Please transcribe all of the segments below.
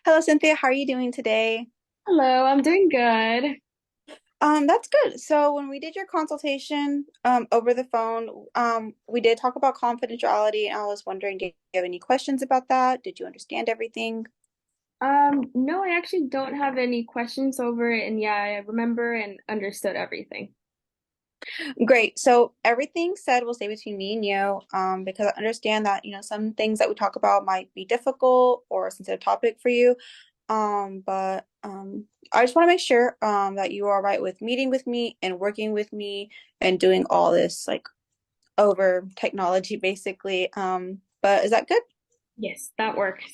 Hello, Cynthia. How are you doing today? Hello, I'm doing good. That's good. So when we did your consultation, over the phone, we did talk about confidentiality, and I was wondering, did you have any questions about that? Did you understand everything? No, I actually don't have any questions over it, and yeah, I remember and understood everything. Great. So everything said will stay between me and you, because I understand that, some things that we talk about might be difficult or a sensitive topic for you. But I just want to make sure that you are all right with meeting with me and working with me and doing all this like over technology basically. But is that good? Yes, that works.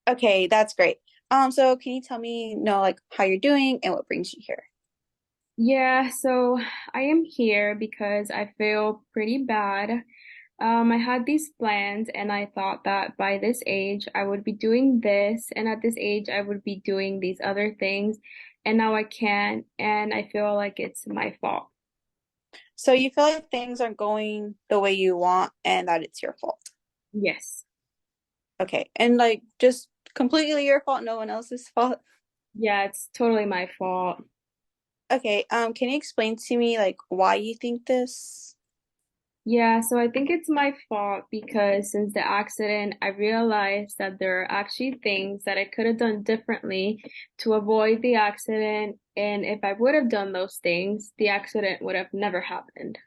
Okay, that's great. So can you tell me, like how you're doing and what brings you here? Yeah, so I am here because I feel pretty bad. I had these plans, and I thought that by this age I would be doing this, and at this age I would be doing these other things, and now I can't, and I feel like it's my fault. So you feel like things aren't going the way you want and that it's your fault. Yes. Okay. And like just completely your fault, no one else's fault. Yeah, it's totally my fault. Okay, can you explain to me like why you think this? Yeah, so I think it's my fault because since the accident, I realized that there are actually things that I could have done differently to avoid the accident. And if I would have done those things, the accident would have never happened.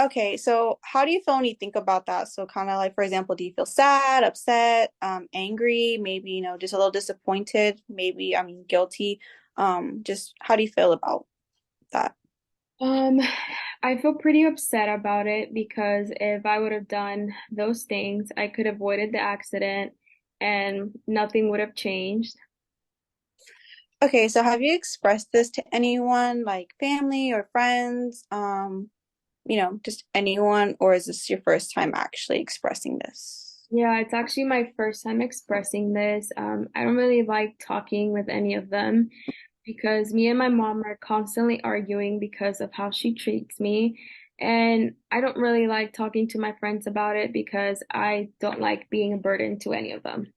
Okay, so how do you feel when you think about that? So kind of like, for example, do you feel sad, upset, angry, maybe, just a little disappointed, maybe, I mean, guilty? Just how do you feel about that? Um, I feel pretty upset about it because if I would have done those things, I could have avoided the accident and nothing would have changed. Okay, so have you expressed this to anyone, like family or friends, just anyone, or is this your first time actually expressing this? Yeah, it's actually my first time expressing this. I don't really like talking with any of them because me and my mom are constantly arguing because of how she treats me. And I don't really like talking to my friends about it because I don't like being a burden to any of them.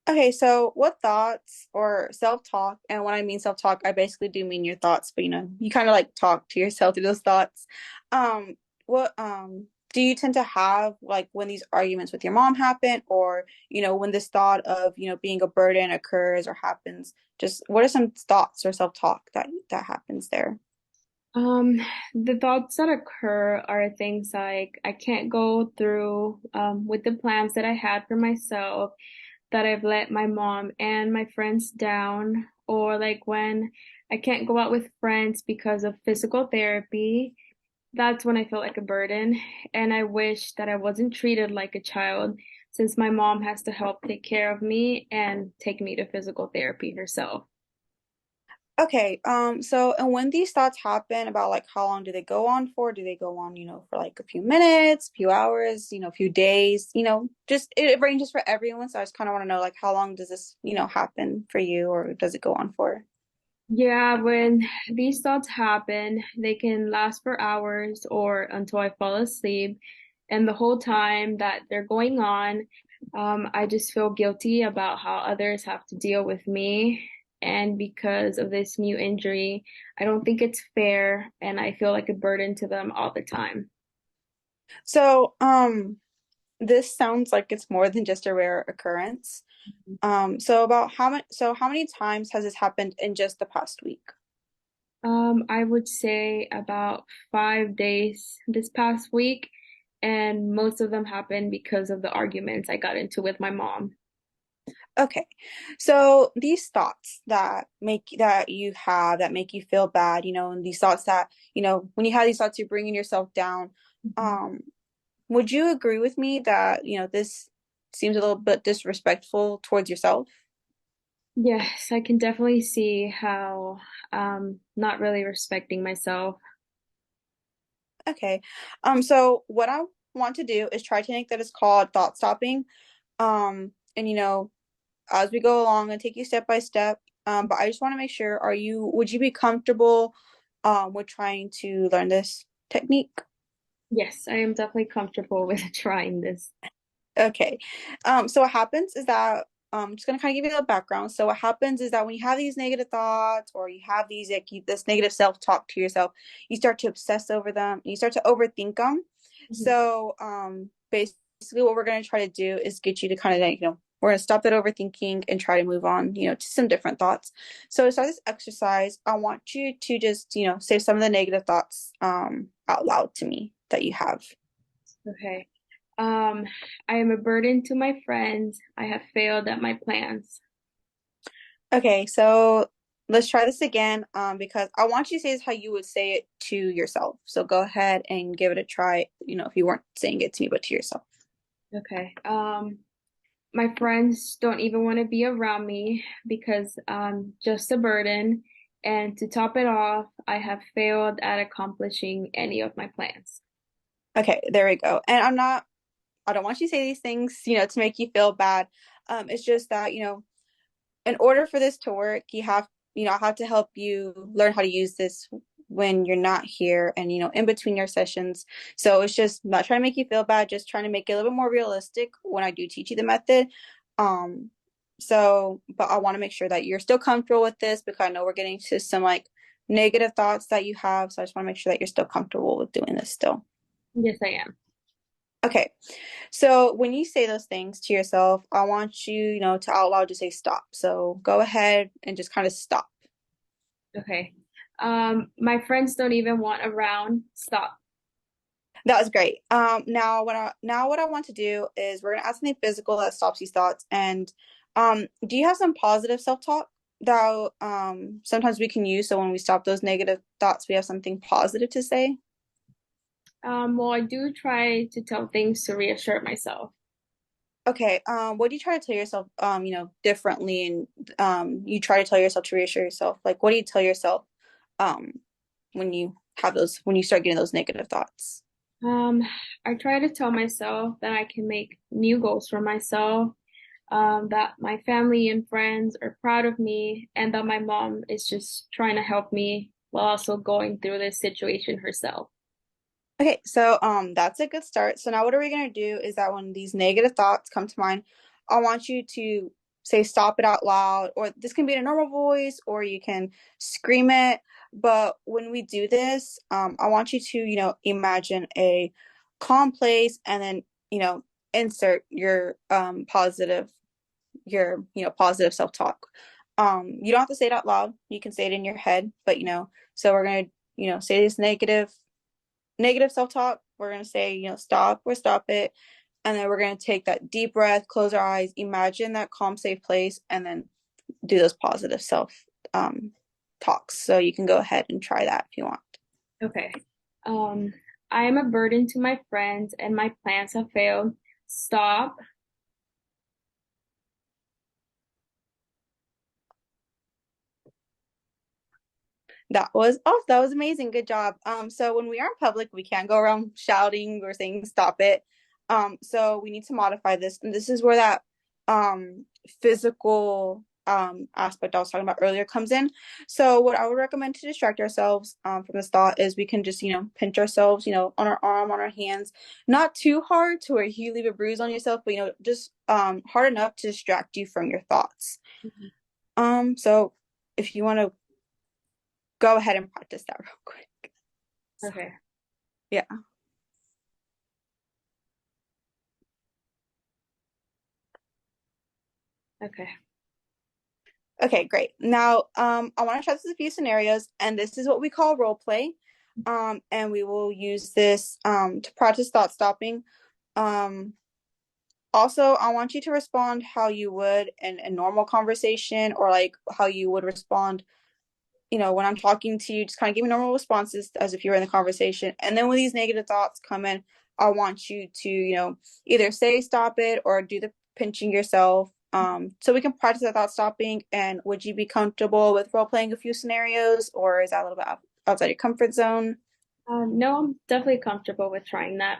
Okay, so what thoughts or self-talk, and when I mean self-talk, I basically do mean your thoughts, but you kind of like talk to yourself through those thoughts. What do you tend to have like when these arguments with your mom happen, or when this thought of, being a burden occurs or happens, just what are some thoughts or self-talk that happens there? Um, the thoughts that occur are things like I can't go through with the plans that I had for myself, that I've let my mom and my friends down, or like when I can't go out with friends because of physical therapy. That's when I feel like a burden, and I wish that I wasn't treated like a child since my mom has to help take care of me and take me to physical therapy herself. Okay, so and when these thoughts happen about like how long do they go on for? Do they go on, for like a few minutes, few hours, a few days, just it ranges for everyone. So I just kind of want to know like how long does this, happen for you or does it go on for? Yeah, when these thoughts happen, they can last for hours or until I fall asleep. And the whole time that they're going on, I just feel guilty about how others have to deal with me. And because of this new injury, I don't think it's fair, and I feel like a burden to them all the time. So, this sounds like it's more than just a rare occurrence. So about how many times has this happened in just the past week? I would say about 5 days this past week, and most of them happened because of the arguments I got into with my mom. Okay. So these thoughts that you have that make you feel bad, and these thoughts that, when you have these thoughts, you're bringing yourself down. Mhm. Um, would you agree with me that, this seems a little bit disrespectful towards yourself? Yes, I can definitely see how not really respecting myself. Okay. So what I want to do is try a technique that is called thought stopping. And as we go along and take you step by step. But I just want to make sure, would you be comfortable with trying to learn this technique? Yes, I am definitely comfortable with trying this. Okay. So what happens is that just gonna kind of give you a background. So what happens is that when you have these negative thoughts or you have these like this negative self-talk to yourself, you start to obsess over them, you start to overthink them. Mhm. So basically what we're gonna try to do is get you to kind of like, we're gonna stop that overthinking and try to move on, to some different thoughts. So to start this exercise, I want you to just, say some of the negative thoughts out loud to me that you have. Okay. Um, I am a burden to my friends. I have failed at my plans. Okay, so let's try this again, because I want you to say this how you would say it to yourself. So go ahead and give it a try, if you weren't saying it to me, but to yourself. Okay. My friends don't even want to be around me because I'm just a burden. And to top it off, I have failed at accomplishing any of my plans. Okay, there we go. And I don't want you to say these things, to make you feel bad. It's just that, in order for this to work, I have to help you learn how to use this when you're not here and, in between your sessions. So it's just not trying to make you feel bad, just trying to make it a little bit more realistic when I do teach you the method. Um, but I want to make sure that you're still comfortable with this because I know we're getting to some like negative thoughts that you have. So I just want to make sure that you're still comfortable with doing this still. Yes, I am. Okay. So when you say those things to yourself, I want you, to out loud to say stop. So go ahead and just kind of stop. Okay. My friends don't even want around. Stop. That was great. Now what I want to do is we're gonna add something physical that stops these thoughts. And do you have some positive self-talk that sometimes we can use so when we stop those negative thoughts, we have something positive to say? Well, I do try to tell things to reassure myself. Okay, what do you try to tell yourself, differently and you try to tell yourself to reassure yourself? Like what do you tell yourself um when you when you start getting those negative thoughts? Um, I try to tell myself that I can make new goals for myself, that my family and friends are proud of me, and that my mom is just trying to help me while also going through this situation herself. Okay, so that's a good start. So now what are we gonna do is that when these negative thoughts come to mind, I want you to say stop it out loud, or this can be in a normal voice, or you can scream it. But when we do this, I want you to, imagine a calm place and then, insert your positive self-talk. You don't have to say it out loud. You can say it in your head, but so we're gonna, say this negative self-talk. We're going to say, stop or stop it. And then we're going to take that deep breath, close our eyes, imagine that calm, safe place, and then do those positive self um, talks. So you can go ahead and try that if you want. Okay. Um, I am a burden to my friends and my plans have failed. Stop. That was amazing. Good job. So when we are in public, we can't go around shouting or saying stop it. So we need to modify this. And this is where that physical aspect I was talking about earlier comes in. So what I would recommend to distract ourselves from this thought is we can just, pinch ourselves, on our arm, on our hands, not too hard to where you leave a bruise on yourself, but just hard enough to distract you from your thoughts. Mhm. So if you want to go ahead and practice that real quick. So, Okay. yeah. Okay. Okay, great. Now, I want to try this a few scenarios, and this is what we call role play. And we will use this to practice thought stopping. Um, Also, I want you to respond how you would in a normal conversation or like how you would respond when I'm talking to you, just kind of give me normal responses as if you were in the conversation. And then when these negative thoughts come in, I want you to, either say stop it or do the pinching yourself. So we can practice that thought stopping. And would you be comfortable with role playing a few scenarios, or is that a little bit outside your comfort zone? No, I'm definitely comfortable with trying that.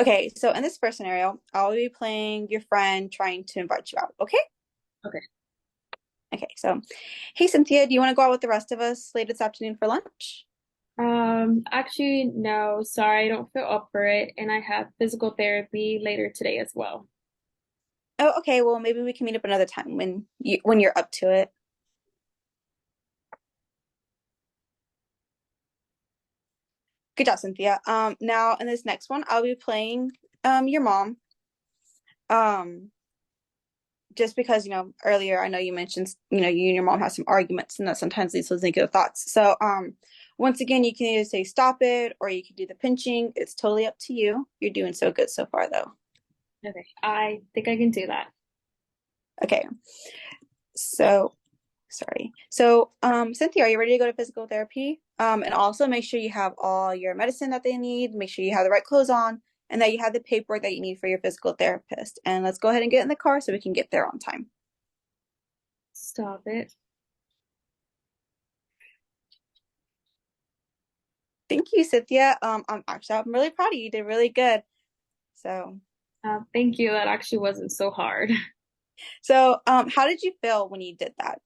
Okay, so in this first scenario, I'll be playing your friend trying to invite you out. Okay? Okay. Okay, so hey Cynthia, do you want to go out with the rest of us later this afternoon for lunch? Actually, no, sorry, I don't feel up for it, and I have physical therapy later today as well. Oh, okay. Well, maybe we can meet up another time when you're up to it. Good job, Cynthia. Now in this next one, I'll be playing your mom. Um, just because, earlier I know you mentioned, you and your mom have some arguments and that sometimes leads to negative thoughts. So, once again, you can either say stop it or you can do the pinching. It's totally up to you. You're doing so good so far though. Okay, I think I can do that. Okay. So, sorry. So, Cynthia, are you ready to go to physical therapy? And also make sure you have all your medicine that they need, make sure you have the right clothes on, and that you have the paperwork that you need for your physical therapist. And let's go ahead and get in the car so we can get there on time. Stop it. Thank you, Cynthia. I'm really proud of you. You did really good. So, Thank you. That actually wasn't so hard. how did you feel when you did that?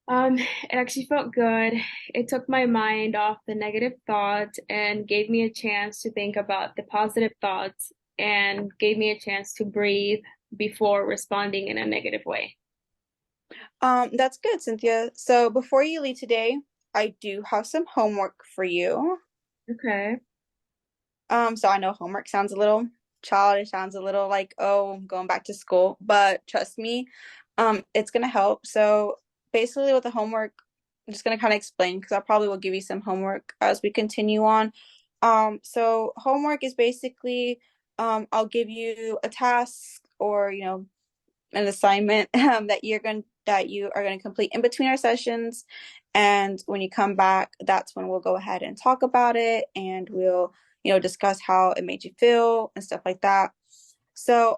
It actually felt good. It took my mind off the negative thoughts and gave me a chance to think about the positive thoughts and gave me a chance to breathe before responding in a negative way. That's good, Cynthia. So before you leave today, I do have some homework for you. Okay. So I know homework sounds a little childish, sounds a little like, oh, I'm going back to school, but trust me, it's gonna help. So basically with the homework, I'm just gonna kind of explain because I probably will give you some homework as we continue on. So homework is basically, I'll give you a task or, an assignment that you are going to complete in between our sessions. And when you come back, that's when we'll go ahead and talk about it and we'll, discuss how it made you feel and stuff like that. So,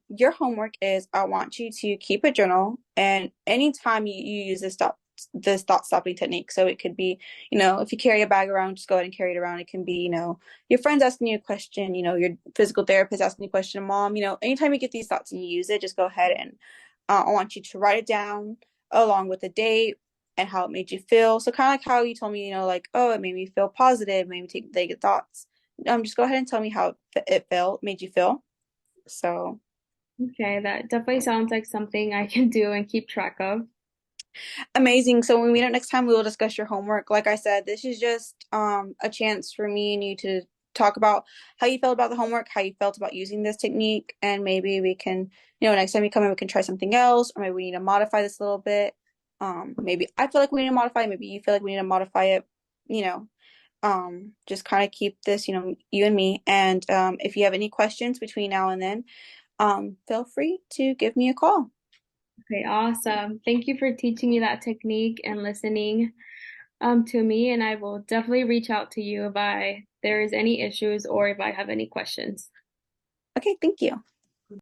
your homework is I want you to keep a journal, and anytime you use this thought stopping technique. So it could be, if you carry a bag around, just go ahead and carry it around. It can be, your friends asking you a question, your physical therapist asking you a question, mom, anytime you get these thoughts and you use it, just go ahead and I want you to write it down along with the date and how it made you feel. So kind of like how you told me, like, oh, it made me feel positive, made me take negative thoughts. Just go ahead and tell me how it felt, made you feel. So Okay, that definitely sounds like something I can do and keep track of. amazing. So when we meet up next time, we will discuss your homework. Like I said, this is just a chance for me and you to talk about how you felt about the homework, how you felt about using this technique, and maybe we can, next time you come in, we can try something else, or maybe we need to modify this a little bit. Maybe I feel like we need to modify it, maybe you feel like we need to modify it, you know. Just kind of keep this, you and me. And if you have any questions between now and then, feel free to give me a call. Okay, awesome. Thank you for teaching me that technique and listening to me, and I will definitely reach out to you if there is any issues or if I have any questions. Okay, thank you.